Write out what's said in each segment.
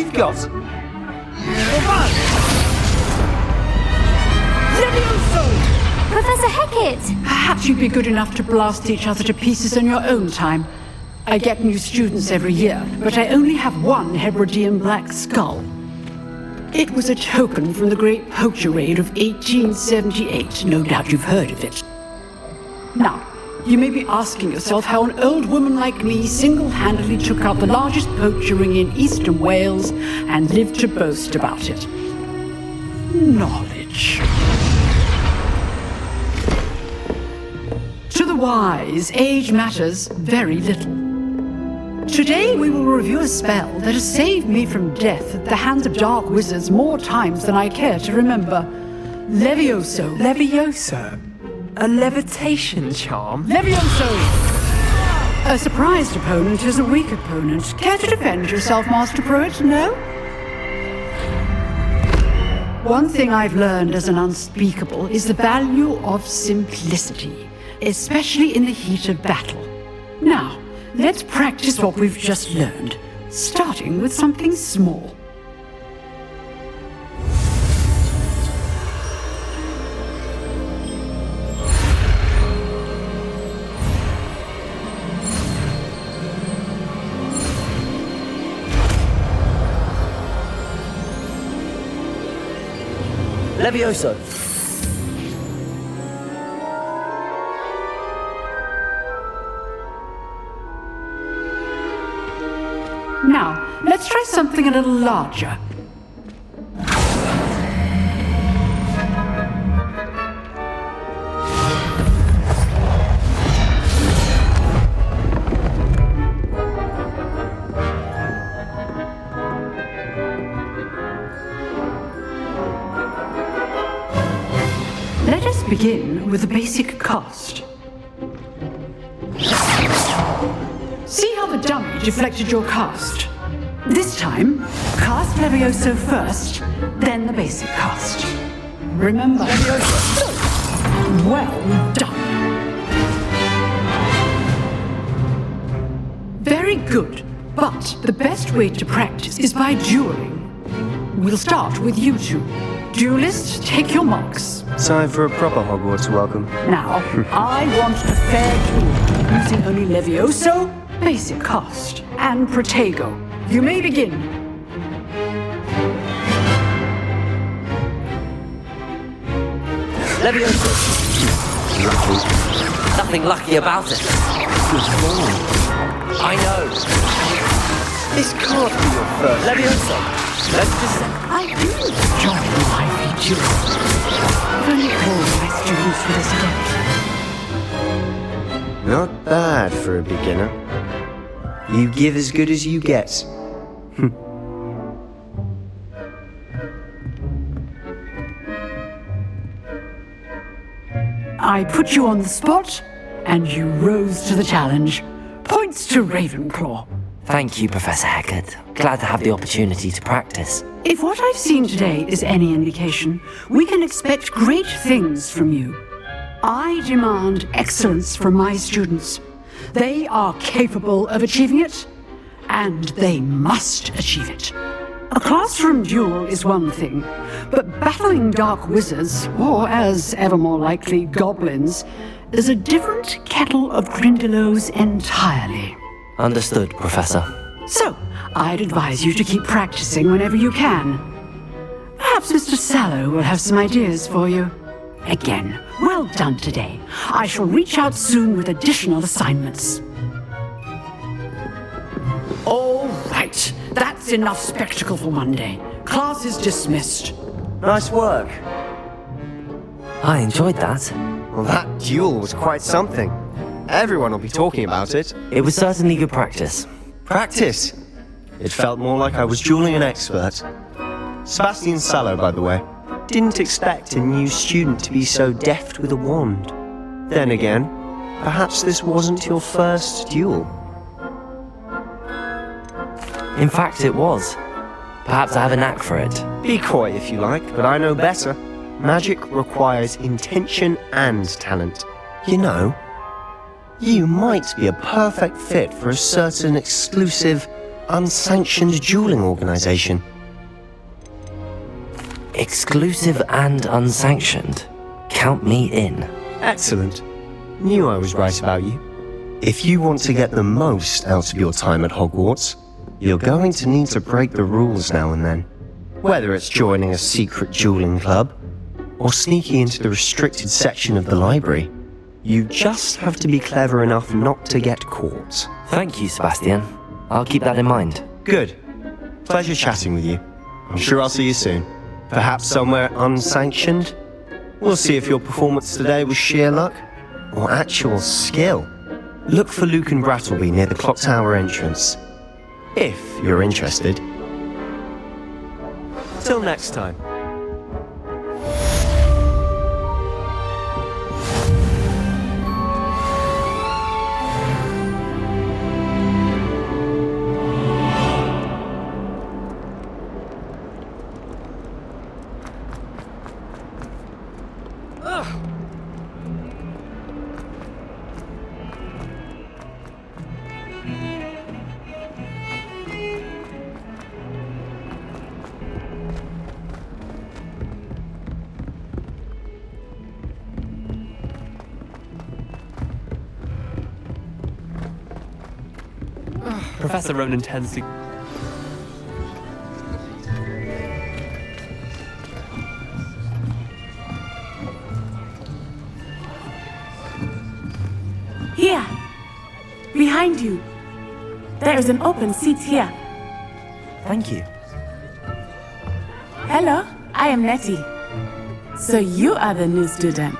you've got. Levioso! Professor Hackett! Perhaps you'd be good enough to blast each other to pieces in your own time. I get new students every year, but I only have one Hebridean black skull. It was a token from the Great Poacher Raid of 1878. No doubt you've heard of it. Now, you may be asking yourself how an old woman like me single-handedly took out the largest poacher ring in eastern Wales and lived to boast about it. Knowledge. To the wise, age matters very little. Today we will review a spell that has saved me from death at the hands of dark wizards more times than I care to remember. Levioso. Levioso? A levitation charm? Levioso! A surprised opponent is a weak opponent. Care to defend yourself, Master Pruitt? No? One thing I've learned as an unspeakable is the value of simplicity, especially in the heat of battle. Now, let's practice what we've just learned, starting with something small. Levioso. Now, let's try something a little larger. Let us begin with the basic cast. See how the dummy deflected your cast? This time, cast Levioso first, then the basic cast. Remember, Levioso. Well done. Very good, but the best way to practice is by dueling. We'll start with you two. Duelists, take your marks. Time for a proper Hogwarts welcome. Now, I want a fair duel, using only Levioso, basic cast, and Protego. You may begin. Levioso. Nothing lucky about it. I know. This can't be your first. Levioso. Let's just say I do enjoy lively duels. I've only called my students for this event. Not bad for a beginner. You give as good as you get. I put you on the spot, and you rose to the challenge. Points to Ravenclaw. Thank you, Professor Hackett. Glad to have the opportunity to practice. If what I've seen today is any indication, we can expect great things from you. I demand excellence from my students. They are capable of achieving it, and they must achieve it. A classroom duel is one thing, but battling dark wizards, or as ever more likely, goblins, is a different kettle of Grindylows entirely. Understood, Professor. So, I'd advise you to keep practicing whenever you can. Perhaps Mr. Sallow will have some ideas for you. Again, well done today. I shall reach out soon with additional assignments. All right, that's enough spectacle for Monday. Class is dismissed. Nice work. I enjoyed that. Well, that duel was quite something. Everyone will be talking about it. It was certainly good practice. Practice? It felt more like I was dueling an expert. Sebastian Sallow, by the way. Didn't expect a new student to be so deft with a wand. Then again, perhaps this wasn't your first duel. In fact, it was. Perhaps I have a knack for it. Be coy if you like, but I know better. Magic requires intention and talent. You know, you might be a perfect fit for a certain exclusive unsanctioned dueling organization. Exclusive and unsanctioned. Count me in. Excellent. Knew I was right about you. If you want to get the most out of your time at Hogwarts, you're going to need to break the rules now and then. Whether it's joining a secret dueling club, or sneaking into the restricted section of the library, you just have to be clever enough not to get caught. Thank you, Sebastian. I'll keep that in mind. Good. Pleasure chatting with you. I'm sure I'll see you soon. Perhaps somewhere unsanctioned? We'll see if your performance today was sheer luck or actual skill. Look for Luke and Brattleby near the clock tower entrance, if you're interested. Till next time. Professor Ronan tends to... Here. Behind you. There is an open seat here. Thank you. Hello, I am Nettie. So you are the new student.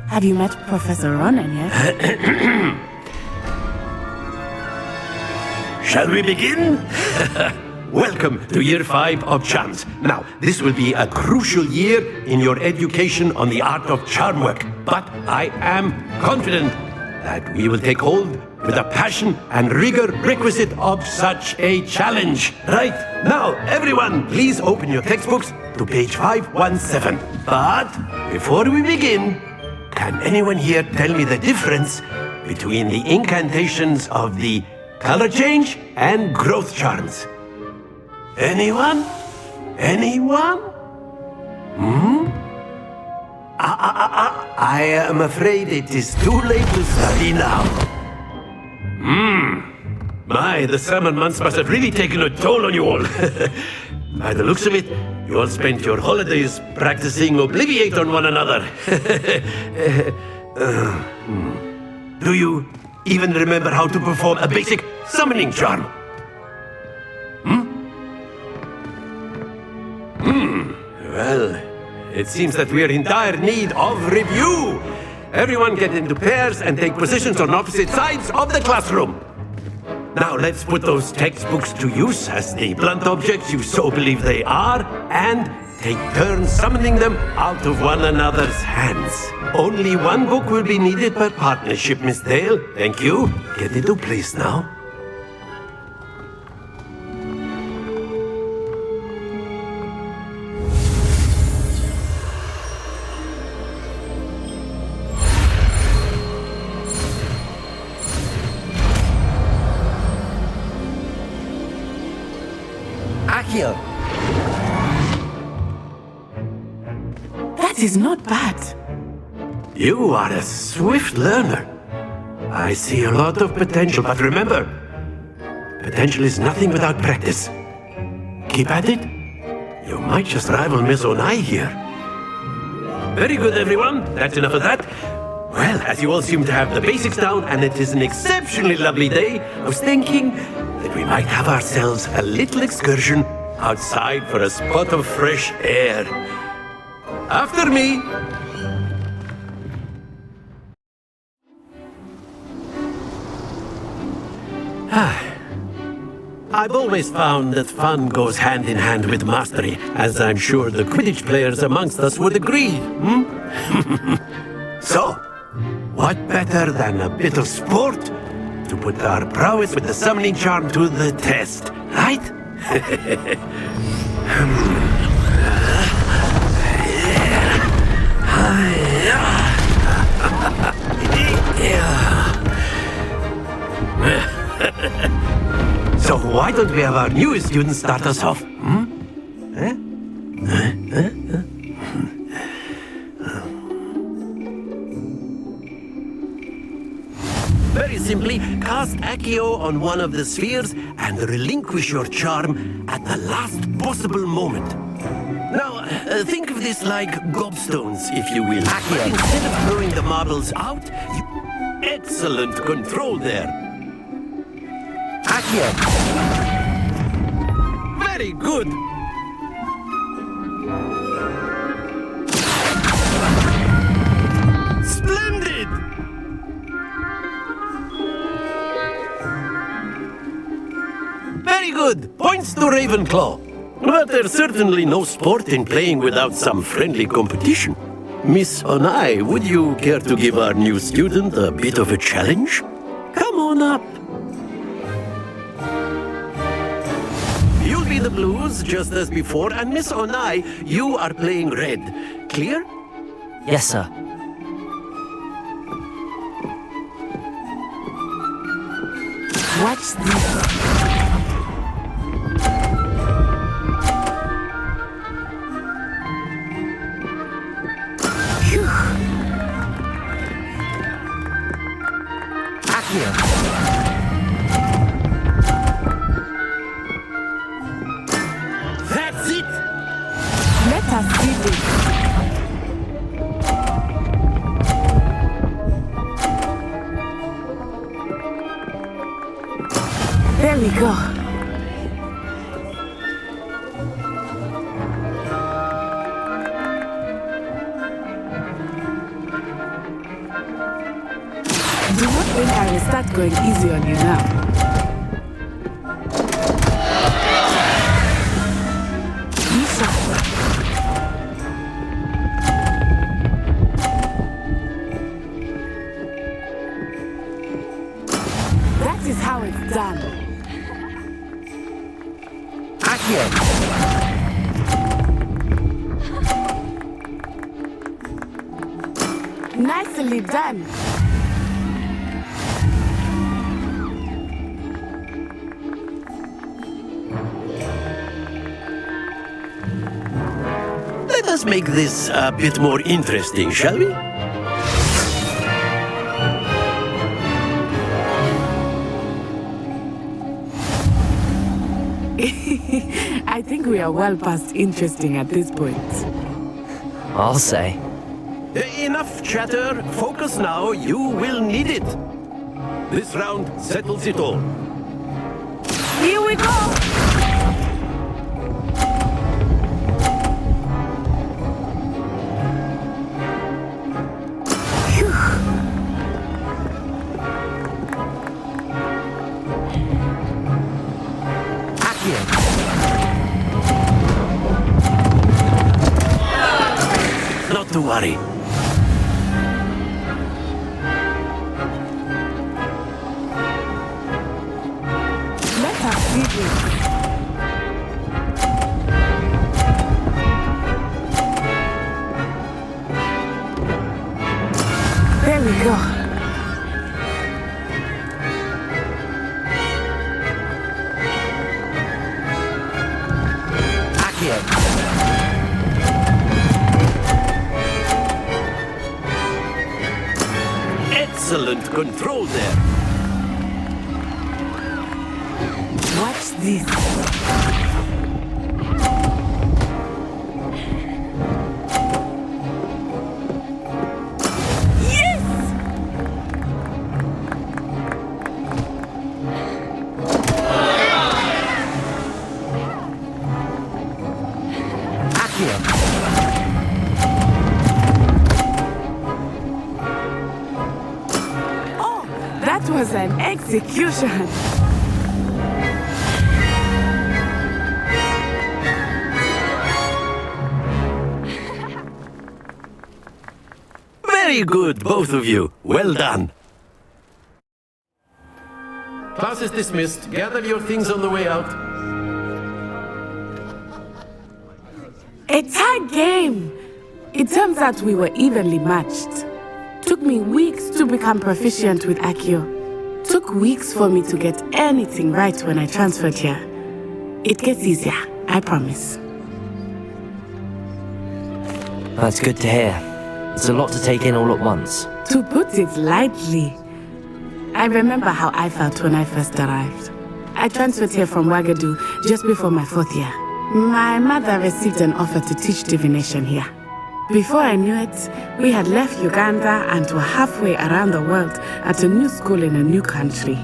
Have you met Professor Ronan yet? Shall we begin? Welcome to Year 5 of Charms. Now, this will be a crucial year in your education on the art of charm work. But I am confident that we will take hold with the passion and rigor requisite of such a challenge. Right, now, everyone, please open your textbooks to page 517. But before we begin, can anyone here tell me the difference between the incantations of the color change and growth charms? Anyone? Anyone? I am afraid it is too late to study now. My, the summer months must have really taken a toll on you all. By the looks of it, you all spent your holidays practicing Obliviate on one another. Do you even remember how to perform a basic summoning charm? Well, it seems that we are in dire need of review. Everyone get into pairs and take positions on opposite sides of the classroom. Now let's put those textbooks to use as the blunt objects you so believe they are, and take turns summoning them out of one another's hands. Only one book will be needed per partnership, Miss Dale. Thank you. Get into place now. Accio! That is not bad. You are a swift learner. I see a lot of potential, but remember, potential is nothing without practice. Keep at it. You might just rival Miss Onai here. Very good, everyone. That's enough of that. Well, as you all seem to have the basics down, and it is an exceptionally lovely day, I was thinking that we might have ourselves a little excursion outside for a spot of fresh air. After me. I've always found that fun goes hand in hand with mastery, as I'm sure the Quidditch players amongst us would agree. So, what better than a bit of sport to put our prowess with the summoning charm to the test, right? So why don't we have our newest student start us off? Very simply, cast Accio on one of the spheres and relinquish your charm at the last possible moment. Now, think of this like gobstones, if you will. But instead of throwing the marbles out, you... Excellent control there. Accio. Very good. Splendid! Very good. Points to Ravenclaw. But there's certainly no sport in playing without some friendly competition. Miss Onai, would you care to give our new student a bit of a challenge? Come on up. You'll be the blues, just as before, and Miss Onai, you are playing red. Clear? Yes, sir. Watch this. That's it! Let us see this. There we go. Do not think I will start going easy on you now. That is how it's done. Accio. Nicely done. Let us make this a bit more interesting, shall we? I think we are well past interesting at this point. I'll say. Enough chatter. Focus now. You will need it. This round settles it all. Here we go! Not to worry. Let us see this. There we go. Accio. Excellent control there. Watch this. Yes! Accio. That was an execution. Very good, both of you. Well done. Class is dismissed. Gather your things on the way out. A tie game! It turns out we were evenly matched. Took me weeks to become proficient with Accio. Took took weeks for me to get anything right when I transferred here. It gets easier, I promise. That's good to hear. It's a lot to take in all at once. To put it lightly, I remember how I felt when I first arrived. I transferred here from Wagadu just before my 4th year. My mother received an offer to teach divination here. Before I knew it, we had left Uganda and were halfway around the world at a new school in a new country.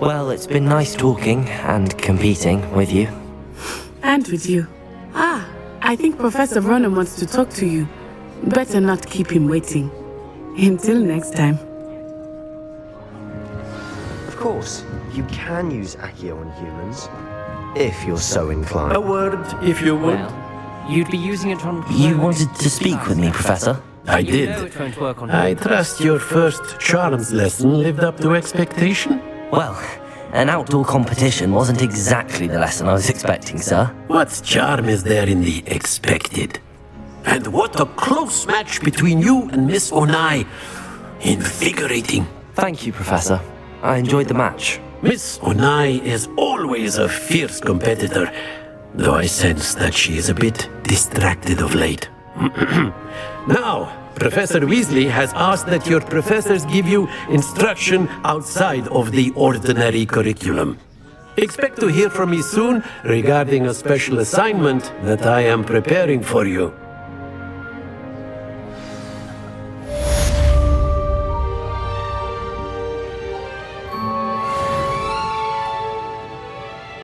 Well, it's been nice talking and competing with you. And with you. I think Professor Ronan wants to talk to you. Better not keep him waiting. Until next time. Of course, you can use Accio on humans, if you're so inclined. A word, if you would. Well, you'd be using it on... You wanted to speak with me, Professor? I You know did. it won't work on I trust your first charms lesson lived up to expectation? Well, an outdoor competition wasn't exactly the lesson I was expecting, sir. What charm is there in the expected? And what a close match between you and Miss Onai. Invigorating. Thank you, Professor. I enjoyed the match. Miss Onai is always a fierce competitor, though I sense that she is a bit distracted of late. Now, Professor Weasley has asked that your professors give you instruction outside of the ordinary curriculum. Expect to hear from me soon regarding a special assignment that I am preparing for you.